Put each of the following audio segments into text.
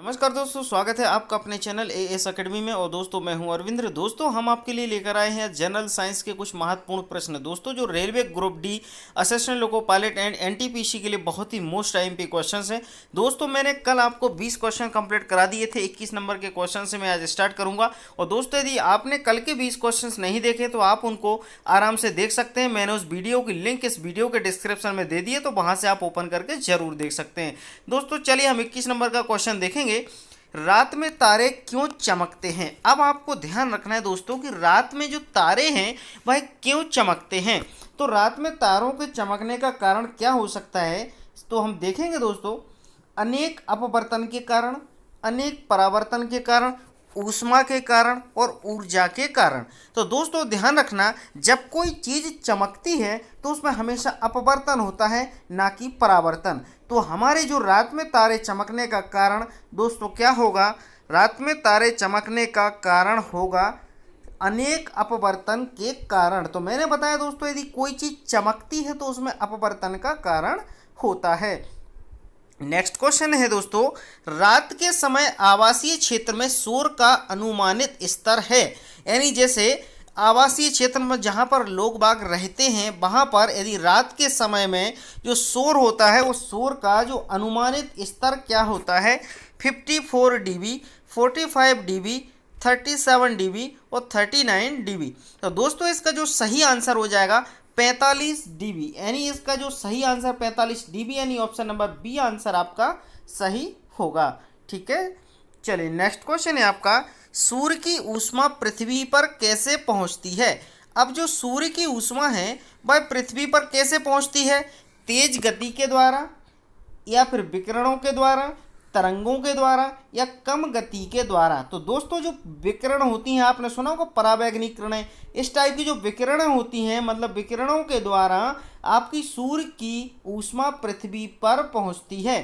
नमस्कार दोस्तों, स्वागत है आपका अपने चैनल एएस एकेडमी में। और दोस्तों मैं हूं अरविंद्र। दोस्तों हम आपके लिए लेकर आए हैं जनरल साइंस के कुछ महत्वपूर्ण प्रश्न। दोस्तों जो railway group D, assistant loco pilot and NTPC के लिए बहुत ही मोस्ट आईएमपी क्वेश्चंस हैं। दोस्तों मैंने कल आपको 20 क्वेश्चन कंप्लीट करा दिए थे। 21 नंबर के क्वेश्चन से मैं आज स्टार्ट करूँगा। और दोस्तों यदि आपने कल के 20 क्वेश्चन नहीं देखे तो आप उनको आराम से देख सकते हैं। मैंने उस वीडियो की लिंक इस वीडियो के डिस्क्रिप्शन में दे दी है, तो वहाँ से आप ओपन करके जरूर देख सकते हैं। दोस्तों चलिए हम 21 नंबर का क्वेश्चन देखेंगे। रात में तारे क्यों चमकते हैं? अब आपको ध्यान रखना है दोस्तों कि रात में जो तारे हैं वह क्यों चमकते हैं। तो रात में तारों के चमकने का कारण क्या हो सकता है, तो हम देखेंगे दोस्तों। अनेक अपवर्तन के कारण, अनेक परावर्तन के कारण, ऊष्मा के कारण और ऊर्जा के कारण। तो दोस्तों ध्यान रखना, जब कोई चीज़ चमकती है तो उसमें हमेशा अपवर्तन होता है, ना कि परावर्तन। तो हमारे जो रात में तारे चमकने का कारण दोस्तों क्या होगा? रात में तारे चमकने का कारण होगा अनेक अपवर्तन के कारण। तो मैंने बताया दोस्तों, यदि कोई चीज़ चमकती है तो उसमें अपवर्तन का कारण होता है। नेक्स्ट क्वेश्चन है दोस्तों, रात के समय आवासीय क्षेत्र में शोर का अनुमानित स्तर है। यानी जैसे आवासीय क्षेत्र में जहाँ पर लोग बाग रहते हैं वहाँ पर यदि रात के समय में जो शोर होता है, वो शोर का जो अनुमानित स्तर क्या होता है? 54 dB, 45 dB, 37 dB और 39 dB। तो दोस्तों इसका जो सही आंसर हो जाएगा 45 dB। यानी इसका जो सही आंसर 45 dB, यानी ऑप्शन नंबर बी आंसर आपका सही होगा। ठीक है, चलिए नेक्स्ट क्वेश्चन है आपका, सूर्य की ऊष्मा पृथ्वी पर कैसे पहुंचती है? अब जो सूर्य की ऊष्मा है वह पृथ्वी पर कैसे पहुंचती है? तेज गति के द्वारा, या फिर विकिरणों के द्वारा, तरंगों के द्वारा, या कम गति के द्वारा। तो दोस्तों जो विकिरण होती हैं, आपने सुना होगा परावैंगनी किरणें, इस टाइप की जो विकिरणें होती हैं, मतलब विकिरणों के द्वारा आपकी सूर्य की ऊष्मा पृथ्वी पर पहुंचती है।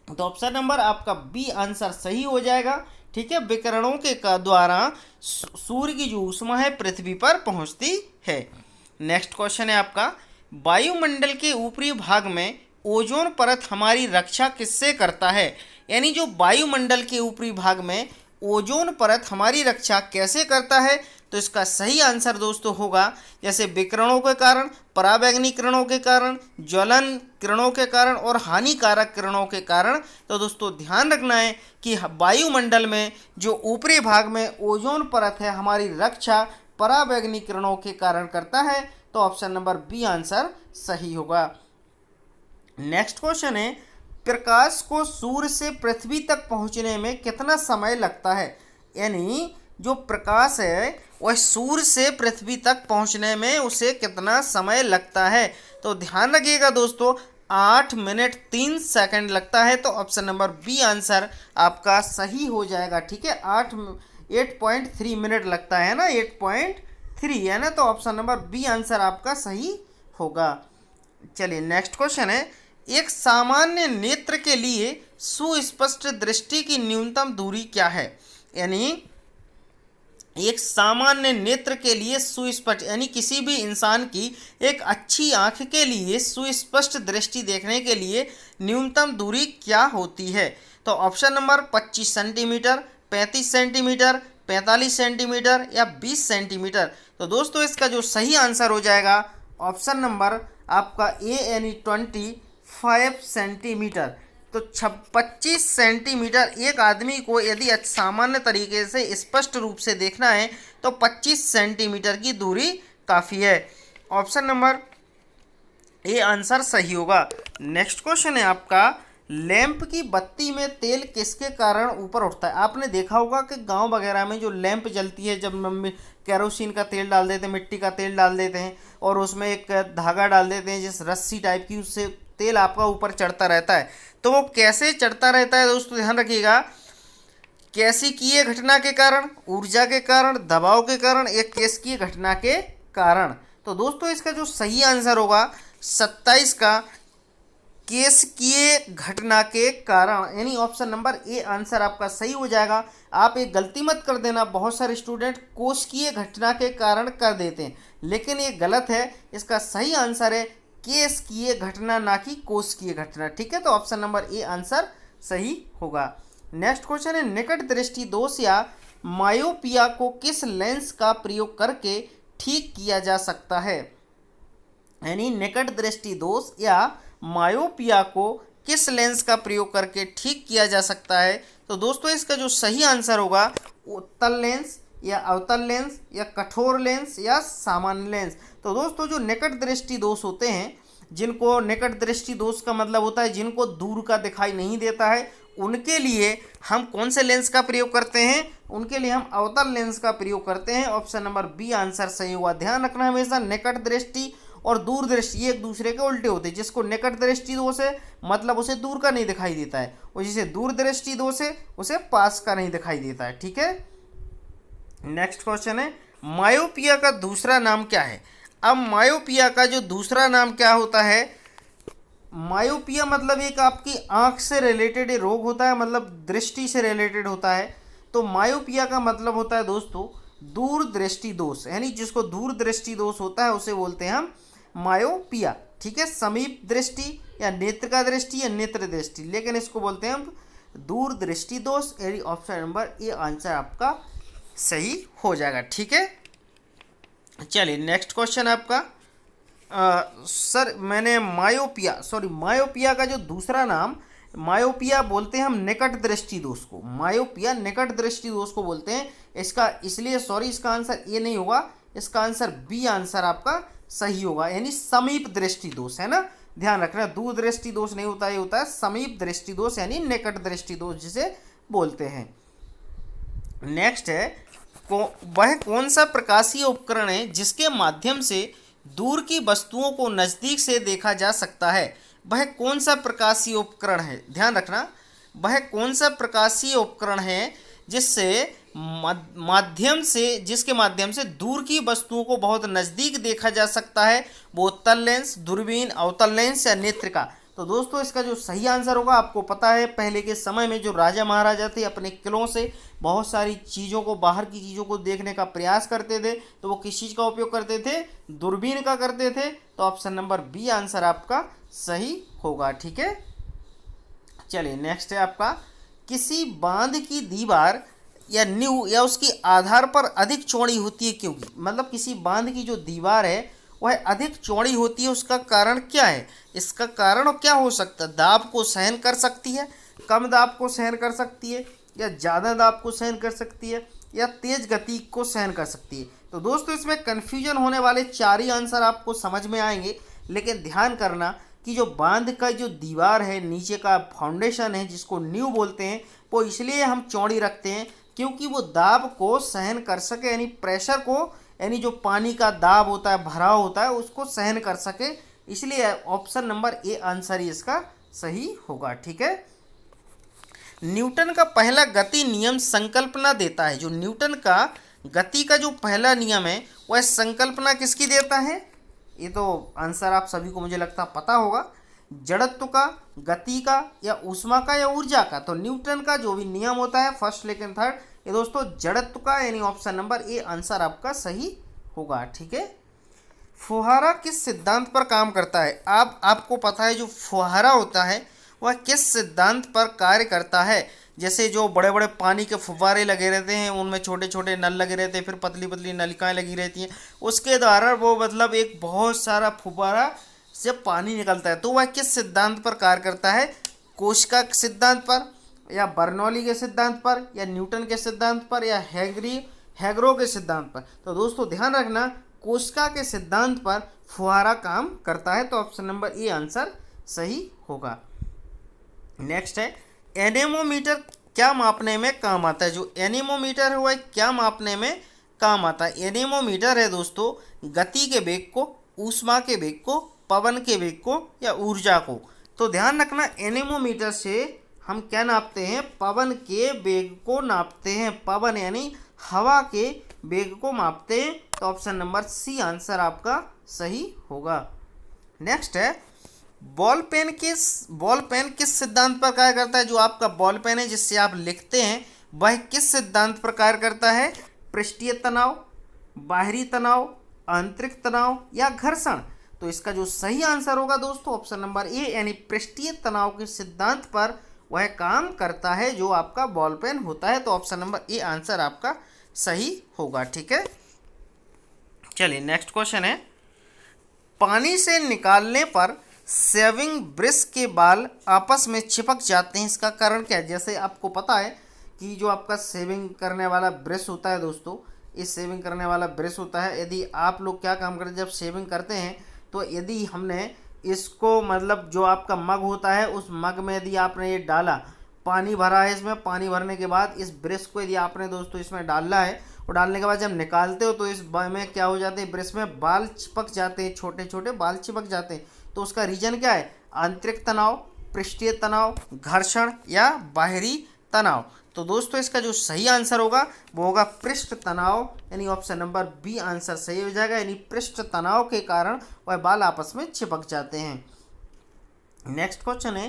तो ऑप्शन नंबर आपका बी आंसर सही हो जाएगा। ठीक है, विकिरणों के द्वारा सूर्य की जो ऊष्मा है पृथ्वी पर पहुंचती है। नेक्स्ट क्वेश्चन है आपका, वायुमंडल के ऊपरी भाग में ओजोन परत हमारी रक्षा किससे करता है? यानी जो वायुमंडल के ऊपरी भाग में ओजोन परत हमारी रक्षा कैसे करता है? तो इसका सही आंसर दोस्तों होगा जैसे विकिरणों के कारण, परावैंगनी किरणों के कारण, ज्वलन किरणों के कारण और हानिकारक किरणों के कारण। तो दोस्तों ध्यान रखना है कि वायुमंडल में जो ऊपरी भाग में ओजोन परत है हमारी रक्षा परावैंगनी किरणों के कारण करता है। तो ऑप्शन नंबर बी आंसर सही होगा। नेक्स्ट क्वेश्चन है, प्रकाश को सूर्य से पृथ्वी तक पहुंचने में कितना समय लगता है? यानी जो प्रकाश है वह सूर्य से पृथ्वी तक पहुंचने में उसे कितना समय लगता है? तो ध्यान रखिएगा दोस्तों, 8 मिनट 3 सेकंड लगता है। तो ऑप्शन नंबर बी आंसर आपका सही हो जाएगा। ठीक है, 8.3 मिनट लगता है ना, 8.3 है ना। तो ऑप्शन नंबर बी आंसर आपका सही होगा। चलिए नेक्स्ट क्वेश्चन है, एक सामान्य नेत्र के लिए सुस्पष्ट दृष्टि की न्यूनतम दूरी क्या है? यानी एक सामान्य नेत्र के लिए सुस्पष्ट, यानी किसी भी इंसान की एक अच्छी आंख के लिए सुस्पष्ट दृष्टि देखने के लिए न्यूनतम दूरी क्या होती है? तो option number 25 centimetre, 35 centimetre, 45 centimetre या 20 सेंटीमीटर। तो दोस्तों इसका जो सही आंसर हो जाएगा ऑप्शन नंबर आपका ए, यानी 25 सेंटीमीटर। तो 25 सेंटीमीटर एक आदमी को यदि सामान्य तरीके से स्पष्ट रूप से देखना है तो 25 सेंटीमीटर की दूरी काफ़ी है। ऑप्शन नंबर ए आंसर सही होगा। नेक्स्ट क्वेश्चन है आपका, लैंप की बत्ती में तेल किसके कारण ऊपर उठता है? आपने देखा होगा कि गांव वगैरह में जो लैंप जलती है, जब मम्मी केरोसिन का तेल डाल देते हैं, मिट्टी का तेल डाल देते हैं और उसमें एक धागा डाल देते हैं जिस रस्सी टाइप की, उससे तेल आपका ऊपर चढ़ता रहता है। तो वो कैसे चढ़ता रहता है दोस्तों? ध्यान रखिएगा, कैसिकीय घटना के कारण, ऊर्जा के कारण, दबाव के कारण, एक केशिकीय घटना के कारण। तो दोस्तों इसका जो सही आंसर होगा 27 का केशिकीय घटना के कारण, यानी ऑप्शन नंबर ए आंसर आपका सही हो जाएगा। आप एक गलती मत कर देना, बहुत सारे स्टूडेंट कोशिकीय घटना के कारण कर देते हैं, लेकिन ये गलत है। इसका सही आंसर है केशिकीय घटना, ना कि कोशिकीय घटना। ठीक है, तो ऑप्शन नंबर ए आंसर सही होगा। नेक्स्ट क्वेश्चन है, निकट दृष्टि दोष या मायोपिया को किस लेंस का प्रयोग करके ठीक किया जा सकता है? यानी निकट दृष्टि दोष या मायोपिया को किस लेंस का प्रयोग करके ठीक किया जा सकता है? तो दोस्तों इसका जो सही आंसर होगा, उत्तल लेंस या अवतल लेंस या कठोर लेंस या सामान्य लेंस। तो दोस्तों जो निकट दृष्टि दोष होते हैं, जिनको निकट दृष्टि दोष का मतलब होता है जिनको दूर का दिखाई नहीं देता है, उनके लिए हम कौन से लेंस का प्रयोग करते हैं? उनके लिए हम अवतल लेंस का प्रयोग करते हैं। ऑप्शन नंबर बी आंसर सही होगा। ध्यान रखना हमेशा निकट दृष्टि और दूर दृष्टि ये एक दूसरे के उल्टे होते हैं। जिसको निकट दृष्टि दोष है मतलब उसे दूर का नहीं दिखाई देता है, और जिसे दूर दृष्टि दोष है उसे पास का नहीं दिखाई देता है। ठीक है, नेक्स्ट क्वेश्चन है, मायोपिया का दूसरा नाम क्या है? अब मायोपिया का जो दूसरा नाम क्या होता है? मायोपिया मतलब एक आपकी आंख से रिलेटेड रोग होता है, मतलब दृष्टि से रिलेटेड होता है। तो मायोपिया का मतलब होता है दोस्तों दूर दृष्टि दोष, यानी जिसको दूर दृष्टि दोष होता है उसे बोलते हैं हम मायोपिया। ठीक है, समीप दृष्टि या नेत्र का दृष्टि या नेत्र दृष्टि, लेकिन इसको बोलते हैं हम दूर दृष्टि दोष। यानी ऑप्शन नंबर ए आंसर आपका सही हो जाएगा। ठीक है, चलिए नेक्स्ट क्वेश्चन आपका, सर मैंने मायोपिया का जो दूसरा नाम, मायोपिया बोलते हैं हम निकट दृष्टि दोष को, मायोपिया निकट दृष्टि दोष को बोलते हैं। इसका इसलिए इसका आंसर ए नहीं होगा, इसका आंसर बी आंसर आपका सही होगा, यानी समीप दृष्टि दोष है ना। ध्यान रखना, दूर दृष्टि दोष नहीं होता, ये होता है समीप दृष्टि दोष यानी निकट दृष्टि दोष जिसे बोलते हैं। नेक्स्ट है, वह कौन सा प्रकाशीय उपकरण है जिसके माध्यम से दूर की वस्तुओं को नज़दीक से देखा जा सकता है? वह कौन सा प्रकाशीय उपकरण है? ध्यान रखना, वह कौन सा प्रकाशीय उपकरण है जिसके माध्यम से दूर की वस्तुओं को बहुत नज़दीक देखा जा सकता है? वो उत्तल लेंस, दूरबीन, अवतल लेंस या नेत्र का? तो दोस्तों इसका जो सही आंसर होगा, आपको पता है पहले के समय में जो राजा महाराजा थे अपने किलों से बहुत सारी चीज़ों को, बाहर की चीज़ों को देखने का प्रयास करते थे, तो वो किस चीज़ का उपयोग करते थे? दूरबीन का करते थे। तो ऑप्शन नंबर बी आंसर आपका सही होगा। ठीक है, चलिए नेक्स्ट है आपका, किसी बांध की दीवार या नींव या उसकी आधार पर अधिक चौड़ी होती है क्योंकि? मतलब किसी बांध की जो दीवार है वह अधिक चौड़ी होती है, उसका कारण क्या है? इसका कारण क्या हो सकता है? दाब को सहन कर सकती है, कम दाब को सहन कर सकती है, या ज़्यादा दाब को सहन कर सकती है, या तेज गति को सहन कर सकती है? तो दोस्तों इसमें कन्फ्यूजन होने वाले चार ही आंसर आपको समझ में आएंगे, लेकिन ध्यान करना कि जो बांध का जो दीवार है, नीचे का फाउंडेशन है जिसको नींव बोलते हैं, वो इसलिए हम चौड़ी रखते हैं क्योंकि वो दाब को सहन कर सके, यानी प्रेशर को, यानी जो पानी का दाब होता है, भराव होता है, उसको सहन कर सके। इसलिए ऑप्शन नंबर ए आंसर ही इसका सही होगा। ठीक है, न्यूटन का पहला गति नियम संकल्पना देता है। जो न्यूटन का गति का जो पहला नियम है वह संकल्पना किसकी देता है? ये तो आंसर आप सभी को मुझे लगता पता होगा, जड़त्व का, गति का, या ऊष्मा का, या ऊर्जा का। तो न्यूटन का जो भी नियम होता है फर्स्ट सेकंड थर्ड, ये दोस्तों जड़त्व का, यानी ऑप्शन नंबर ए आंसर आपका सही होगा। ठीक है, फुहारा किस सिद्धांत पर काम करता है? आपको पता है जो फुहारा होता है वह किस सिद्धांत पर कार्य करता है? जैसे जो बड़े बड़े पानी के फुव्वारे लगे रहते हैं, उनमें छोटे छोटे नल लगे रहते हैं, फिर पतली पतली नलिकाएं लगी रहती हैं, उसके द्वारा वो मतलब एक बहुत सारा फुव्वारा से पानी निकलता है। तो वह किस सिद्धांत पर कार्य करता है? कोशिका के सिद्धांत पर, या बर्नौली के सिद्धांत पर, या न्यूटन के सिद्धांत पर, या हैग्रो के सिद्धांत पर? तो दोस्तों ध्यान रखना, कोशिका के सिद्धांत पर फुहारा काम करता है। तो ऑप्शन नंबर ए आंसर सही होगा। नेक्स्ट है, एनेमोमीटर क्या मापने में काम आता है? जो एनेमोमीटर है वह क्या मापने में काम आता है? एनेमोमीटर है दोस्तों गति के वेग को, ऊष्मा के वेग को, पवन के वेग को, या ऊर्जा को। तो ध्यान रखना, एनेमोमीटर से हम क्या नापते हैं? पवन के वेग को नापते हैं। पवन यानी हवा के वेग को मापते हैं। तो ऑप्शन नंबर सी आंसर आपका सही होगा। नेक्स्ट है, बॉल पेन किस सिद्धांत पर कार्य करता है? जो आपका बॉल पेन है जिससे आप लिखते हैं वह किस सिद्धांत पर कार्य करता है? पृष्ठीय तनाव, बाहरी तनाव, आंतरिक तनाव, या घर्षण? तो इसका जो सही आंसर होगा दोस्तों ऑप्शन नंबर ए, यानी पृष्ठीय तनाव के सिद्धांत पर वह काम करता है जो आपका बॉल पेन होता है। तो ऑप्शन नंबर ए आंसर आपका सही होगा। ठीक है, चलिए नेक्स्ट क्वेश्चन है, पानी से निकालने पर शेविंग ब्रश के बाल आपस में चिपक जाते हैं, इसका कारण क्या है? जैसे आपको पता है कि जो आपका शेविंग करने वाला ब्रश होता है दोस्तों, इस शेविंग करने वाला ब्रश होता है, यदि आप लोग क्या काम करते हैं, जब शेविंग करते हैं तो यदि हमने इसको मतलब जो आपका मग होता है उस मग में यदि आपने ये डाला, पानी भरा है इसमें, पानी भरने के बाद इस ब्रश को यदि आपने दोस्तों इसमें डालना है और डालने के बाद जब निकालते हो तो इस में क्या हो जाते हैं, ब्रश में बाल चिपक जाते हैं, छोटे छोटे बाल चिपक जाते हैं। तो उसका रीजन क्या है? आंतरिक तनाव, पृष्ठीय तनाव, घर्षण या बाहरी तनाव। तो दोस्तों इसका जो सही आंसर होगा वो होगा पृष्ठ तनाव, यानी ऑप्शन नंबर बी आंसर सही हो जाएगा, यानी पृष्ठ तनाव के कारण वह बाल आपस में चिपक जाते हैं। नेक्स्ट क्वेश्चन है,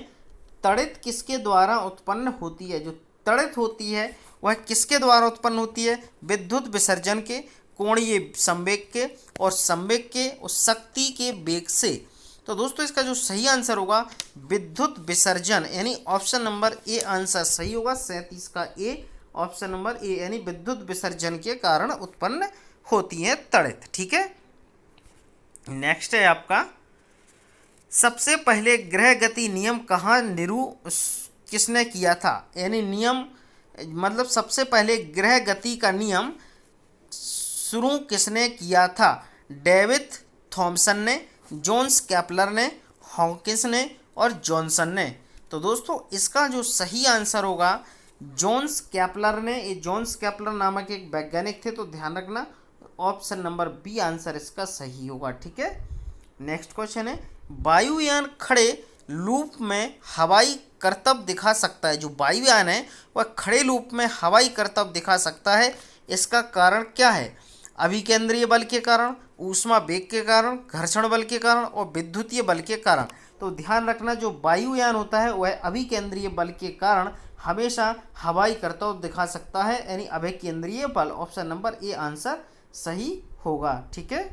तड़ित किसके द्वारा उत्पन्न होती है? जो तड़ित होती है वह किसके द्वारा उत्पन्न होती है? विद्युत विसर्जन के, कोणीय संवेग के और संवेग के और शक्ति के वेग से। तो दोस्तों इसका जो सही आंसर होगा विद्युत विसर्जन, यानी ऑप्शन नंबर ए आंसर सही होगा। 37 का ए, ऑप्शन नंबर ए, यानी विद्युत विसर्जन के कारण उत्पन्न होती है तड़ित। ठीक है, नेक्स्ट है आपका, सबसे पहले ग्रह गति नियम कहाँ किसने किया था? यानी नियम मतलब सबसे पहले ग्रह गति का नियम शुरू किसने किया था? डेविड थॉमसन ने, जोन्स केपलर ने, हॉकिंस ने और जॉनसन ने। तो दोस्तों इसका जो सही आंसर होगा जोन्स केपलर ने। ये जोन्स केपलर नामक एक वैज्ञानिक थे, तो ध्यान रखना ऑप्शन नंबर बी आंसर इसका सही होगा। ठीक है, नेक्स्ट क्वेश्चन है, वायुयान खड़े लूप में हवाई करतब दिखा सकता है। जो वायुयान है वह खड़े लूप में हवाई करतब दिखा सकता है, इसका कारण क्या है? अभिकेंद्रीय बल के कारण, ऊष्मा वेग के कारण, घर्षण बल के कारण और विद्युतीय बल के कारण। तो ध्यान रखना जो वायुयान होता है वह अभिकेंद्रीय बल के कारण हमेशा हवाई करतब दिखा सकता है, यानी अभिकेंद्रीय बल, ऑप्शन नंबर ए आंसर सही होगा। ठीक है,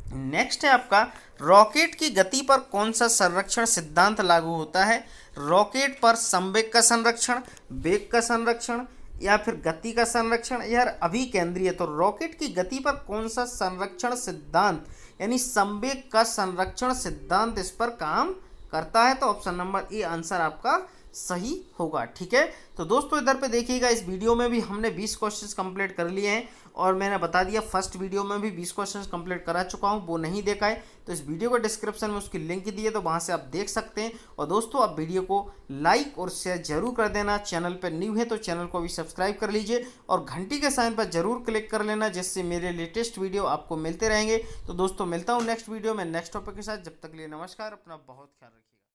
नेक्स्ट है आपका, रॉकेट की गति पर कौन सा संरक्षण सिद्धांत लागू होता है? रॉकेट पर संवेग का संरक्षण, वेग का संरक्षण या फिर गति का संरक्षण या अभिकेंद्रीय। तो रॉकेट की गति पर कौन सा संरक्षण सिद्धांत यानी संवेग का संरक्षण सिद्धांत इस पर काम करता है? तो ऑप्शन नंबर ए आंसर आपका सही होगा। ठीक है, तो दोस्तों इधर पे देखिएगा, इस वीडियो में भी हमने 20 क्वेश्चंस कंप्लीट कर लिए हैं और मैंने बता दिया फर्स्ट वीडियो में भी 20 क्वेश्चंस कंप्लीट करा चुका हूं, वो नहीं देखा है तो इस वीडियो को डिस्क्रिप्शन में उसकी लिंक दी है, तो वहां से आप देख सकते हैं। और दोस्तों आप वीडियो को लाइक और शेयर जरूर कर देना, चैनल पर न्यू है तो चैनल को भी सब्सक्राइब कर लीजिए और घंटी के साइन पर जरूर क्लिक कर लेना, जिससे मेरे लेटेस्ट वीडियो आपको मिलते रहेंगे। तो दोस्तों मिलता हूँ नेक्स्ट वीडियो में नेक्स्ट टॉपिक के साथ, जब तक के लिए नमस्कार, अपना बहुत ख्याल रखिए।